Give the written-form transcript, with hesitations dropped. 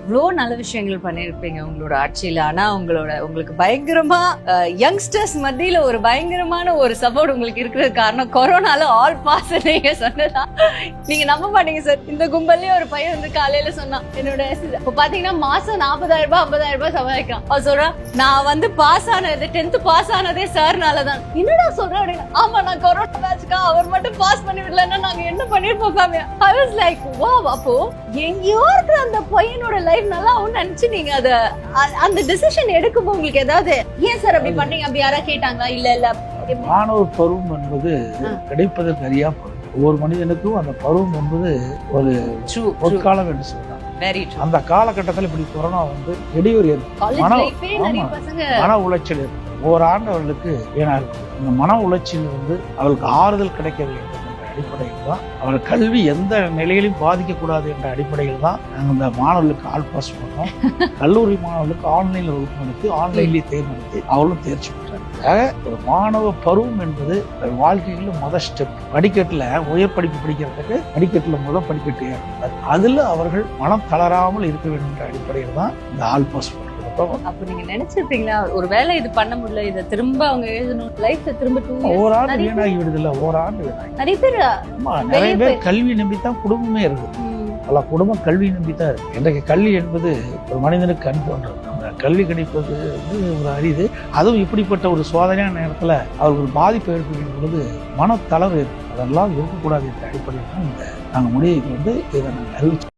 இவ்வளோ நல்ல விஷயங்கள் பண்ணியிருப்பீங்க உங்களோட ஆட்சியில. ஆனா உங்களுக்கு பயங்கரமா யங்ஸ்டர்ஸ் மத்தியில ஒரு பயங்கரமான ஒரு சப்போர்ட் உங்களுக்கு இருக்கிறது காரணம் கொரோனால ஆல் பாஸ் நீங்க சொன்னதா. நீங்க நம்ப மாட்டீங்க சார், இந்த கும்பல்லயே ஒரு பையன் வந்து காலையில சொன்னான் என்னோட இப்ப பாத்தீங்கன்னா மாசம் 40,000 ரூபாய் 50,000 ரூபாய் சம்பாதிக்கிறான். அவன் சொல்றான் நான் வந்து பாஸ் ஆனது 10th பாஸ் ஆனதே சார்னாலதான். என்னடா சொல்றேன் அப்படின்னு. ஆமா நான் கொரோனா பேட்ச்க்கா அவர் மட்டும் பாஸ் பண்ணி விடலன்னா நாங்க என்ன பண்ணிருப்போம் சாமி. I was like wow. அப்போ எங்கேயோ இருக்கிற அந்த பையனோட லைஃப் நல்லா ஆகும்னு நினைச்சு நீங்க அந்த டிசிஷன் எடுக்கும்போது உங்களுக்கு ஏதாவது ஏன் சார் அப்படி பண்றீங்க அப்படி யாரா கேட்டாங்களா? இல்ல மாணவர் பருவம் என்பது கிடைப்பதற்கு அறியா பருவம். ஒவ்வொரு மனிதனுக்கும் அந்த பருவம் என்பது ஒரு பொற்காலம் என்று சொல்லலாம். அந்த காலகட்டத்தில் இப்படி கொரோனா வந்து இடையூறு மன உளைச்சல் ஏற்படும். ஓராண்டு அவர்களுக்கு ஏன்னா இருக்கும். இந்த மன உளைச்சல் வந்து அவர்களுக்கு ஆறுதல் கிடைக்க வேண்டும் என்ற அடிப்படையில் தான் அவர்கள் கல்வி எந்த நிலையிலும் பாதிக்கக்கூடாது என்ற அடிப்படையில் தான் நாங்கள் இந்த மாணவர்களுக்கு ஆல் பாஸ் பண்ணோம். கல்லூரி மாணவர்களுக்கு ஆன்லைனில் வகுப்பு நடத்தி ஆன்லைன்லேயே தேர்ந்தெடுத்து அவர்களும் தேர்ச்சி பெற்றாங்க. ஒரு மாணவ பருவம் என்பது வாழ்க்கையில் முதல் ஸ்டெப். படிக்கட்டில் உயர் படிப்பு படிக்கிறதுக்கு படிக்கட்டில் முதல் படிக்கட்டு ஏற்பட்டார். அதில் அவர்கள் மனம் தளராமல் இருக்க வேண்டும் என்ற அடிப்படையில் தான் இந்த ஆல் பாஸ் பண்ணுறோம். அப்ப நீங்க நினைச்சிருப்பீங்களா ஒரு வேலை இது பண்ண முடியல, இதை திரும்ப அவங்க எழுதணும், லைஃப்ல திரும்ப ஓராண்டு வீணாகி விடுதல. ஓராண்டு நிறைய பேர் கல்வி நம்பித்தான் குடும்பமே இருக்கு. பல குடும்பம் கல்வி நம்பித்தான் இருக்கு. இன்றைக்கு கல்வி என்பது ஒரு மனிதனுக்கு கண் போன்றது. கல்வி கிடைப்பது வந்து ஒரு அரிது. அதுவும் இப்படிப்பட்ட ஒரு சோதனையான நேரத்தில் அவர்கள் பாதிப்பு ஏற்படுகின்ற பொழுது மனத்தளர்வு ஏற்படும். அதெல்லாம் இருக்கக்கூடாது என்ற அடிப்படையில் தான் நாங்கள் முடிவுக்கு வந்து இதை நாங்கள் அறிவிச்சோம்.